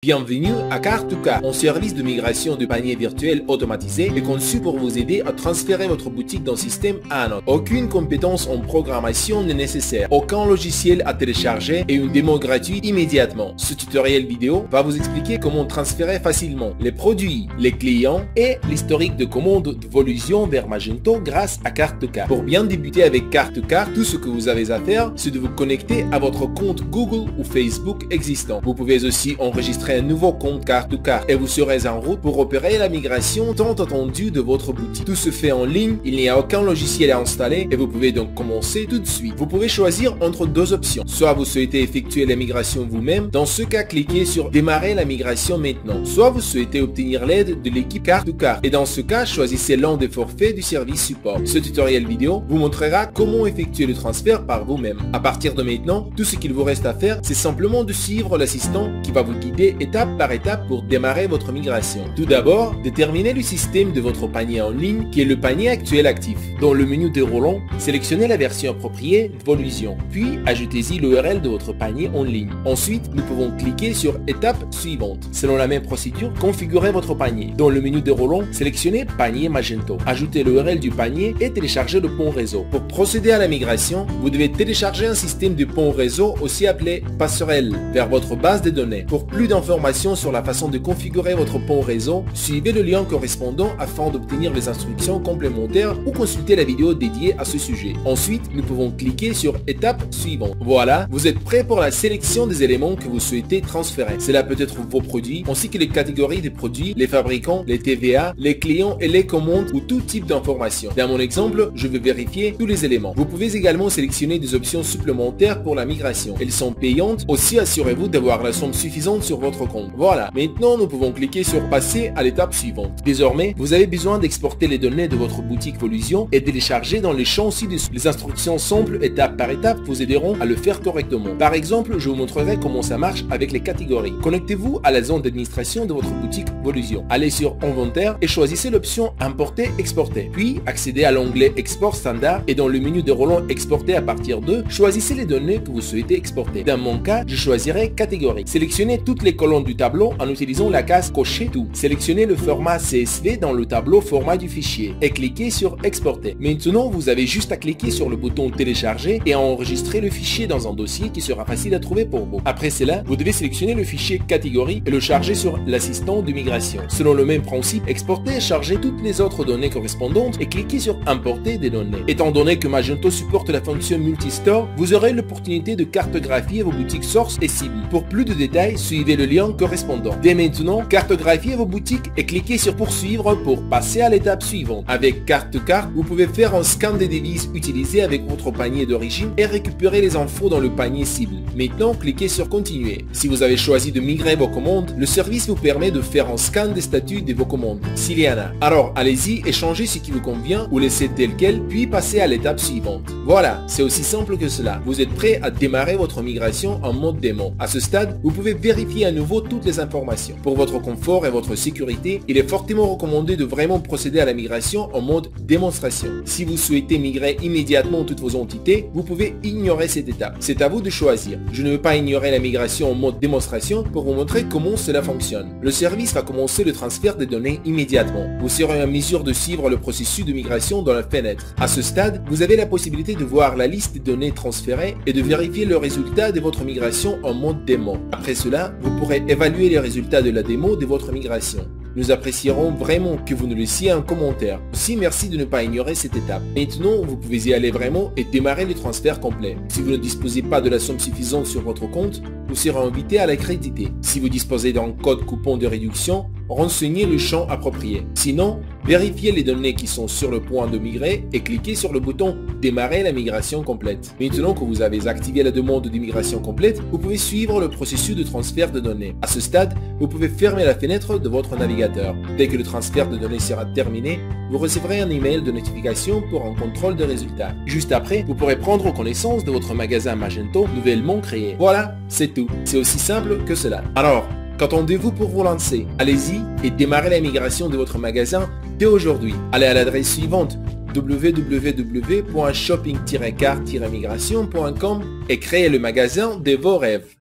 Bienvenue à Car2Car, un service de migration de panier virtuel automatisé et conçu pour vous aider à transférer votre boutique d'un système à un autre. Aucune compétence en programmation n'est nécessaire, aucun logiciel à télécharger et une démo gratuite immédiatement. Ce tutoriel vidéo va vous expliquer comment transférer facilement les produits, les clients et l'historique de commande de Volusion vers Magento grâce à Car2Car. Pour bien débuter avec Car2Car, tout ce que vous avez à faire, c'est de vous connecter à votre compte Google ou Facebook existant. Vous pouvez aussi enregistrer un nouveau compte Car2Car et vous serez en route pour opérer la migration tant attendue de votre boutique. Tout se fait en ligne, il n'y a aucun logiciel à installer et vous pouvez donc commencer tout de suite. Vous pouvez choisir entre deux options. Soit vous souhaitez effectuer la migration vous-même, dans ce cas cliquez sur démarrer la migration maintenant. Soit vous souhaitez obtenir l'aide de l'équipe Car2Car et dans ce cas choisissez l'un des forfaits du service support. Ce tutoriel vidéo vous montrera comment effectuer le transfert par vous-même. À partir de maintenant, tout ce qu'il vous reste à faire, c'est simplement de suivre l'assistant qui va vous guider étape par étape pour démarrer votre migration. Tout d'abord, déterminez le système de votre panier en ligne qui est le panier actuel actif. Dans le menu déroulant, sélectionnez la version appropriée Volusion, puis ajoutez-y l'URL de votre panier en ligne. Ensuite, nous pouvons cliquer sur étape suivante. Selon la même procédure, configurez votre panier. Dans le menu déroulant, sélectionnez panier Magento. Ajoutez l'URL du panier et téléchargez le pont réseau. Pour procéder à la migration, vous devez télécharger un système de pont réseau aussi appelé passerelle vers votre base de données. Pour plus d'informations sur la façon de configurer votre pont réseau, suivez le lien correspondant afin d'obtenir les instructions complémentaires ou consulter la vidéo dédiée à ce sujet. Ensuite, nous pouvons cliquer sur étape suivante. Voilà, vous êtes prêt pour la sélection des éléments que vous souhaitez transférer. Cela peut être vos produits, ainsi que les catégories des produits, les fabricants, les TVA, les clients et les commandes ou tout type d'informations. Dans mon exemple, je vais vérifier tous les éléments. Vous pouvez également sélectionner des options supplémentaires pour la migration. Elles sont payantes. Aussi, assurez-vous d'avoir la somme suffisante sur votre compte. Voilà, maintenant nous pouvons cliquer sur passer à l'étape suivante. Désormais, vous avez besoin d'exporter les données de votre boutique Volusion et de les charger dans les champs ci-dessous. Les instructions simples étape par étape vous aideront à le faire correctement. Par exemple, je vous montrerai comment ça marche avec les catégories. Connectez-vous à la zone d'administration de votre boutique Volusion. Allez sur Inventaire et choisissez l'option Importer, Exporter. Puis, accédez à l'onglet Export standard et dans le menu déroulant Exporter à partir de, choisissez les données que vous souhaitez exporter. Dans mon cas, je choisirai Catégorie. Sélectionnez toutes les colonnes du tableau en utilisant la case Cocher tout. Sélectionnez le format CSV dans le tableau format du fichier et cliquez sur Exporter. Maintenant, vous avez juste à cliquer sur le bouton Télécharger et à enregistrer le fichier dans un dossier qui sera facile à trouver pour vous. Après cela, vous devez sélectionner le fichier catégorie et le charger sur l'assistant de migration. Selon le même principe, exporter et charger toutes les autres données correspondantes et cliquez sur Importer des données. Étant donné que Magento supporte la fonction Multistore, vous aurez l'opportunité de cartographier vos boutiques sources et cibles. Pour plus de détails, suivez le lien correspondant. Dès maintenant, cartographiez vos boutiques et cliquez sur poursuivre pour passer à l'étape suivante. Avec Car2Car, vous pouvez faire un scan des devises utilisées avec votre panier d'origine et récupérer les infos dans le panier cible. Maintenant, cliquez sur continuer. Si vous avez choisi de migrer vos commandes, le service vous permet de faire un scan des statuts de vos commandes, s'il y en a. Alors, allez-y et changez ce qui vous convient ou laissez tel quel, puis passez à l'étape suivante. Voilà, c'est aussi simple que cela. Vous êtes prêt à démarrer votre migration en mode démo. À ce stade, vous pouvez vérifier à nouveau toutes les informations. Pour votre confort et votre sécurité, il est fortement recommandé de vraiment procéder à la migration en mode démonstration. Si vous souhaitez migrer immédiatement toutes vos entités, vous pouvez ignorer cette étape. C'est à vous de choisir. Je ne veux pas ignorer la migration en mode démonstration pour vous montrer comment cela fonctionne. Le service va commencer le transfert des données immédiatement. Vous serez en mesure de suivre le processus de migration dans la fenêtre. À ce stade, vous avez la possibilité de voir la liste des données transférées et de vérifier le résultat de votre migration en mode démo. Après cela, vous pourrez évaluer les résultats de la démo de votre migration. Nous apprécierons vraiment que vous nous laissiez un commentaire. Aussi, merci de ne pas ignorer cette étape. Maintenant, vous pouvez y aller vraiment et démarrer le transfert complet. Si vous ne disposez pas de la somme suffisante sur votre compte, vous serez invité à la créditer. Si vous disposez d'un code coupon de réduction, renseignez le champ approprié. Sinon, vérifiez les données qui sont sur le point de migrer et cliquez sur le bouton Démarrer la migration complète. Maintenant que vous avez activé la demande de migration complète, vous pouvez suivre le processus de transfert de données. À ce stade, vous pouvez fermer la fenêtre de votre navigateur. Dès que le transfert de données sera terminé, vous recevrez un email de notification pour un contrôle de résultats. Juste après, vous pourrez prendre connaissance de votre magasin Magento nouvellement créé. Voilà, c'est tout. C'est aussi simple que cela. Alors, qu'attendez-vous pour vous lancer? Allez-y et démarrez la migration de votre magasin dès aujourd'hui. Allez à l'adresse suivante www.shopping-car-migration.com et créez le magasin de vos rêves.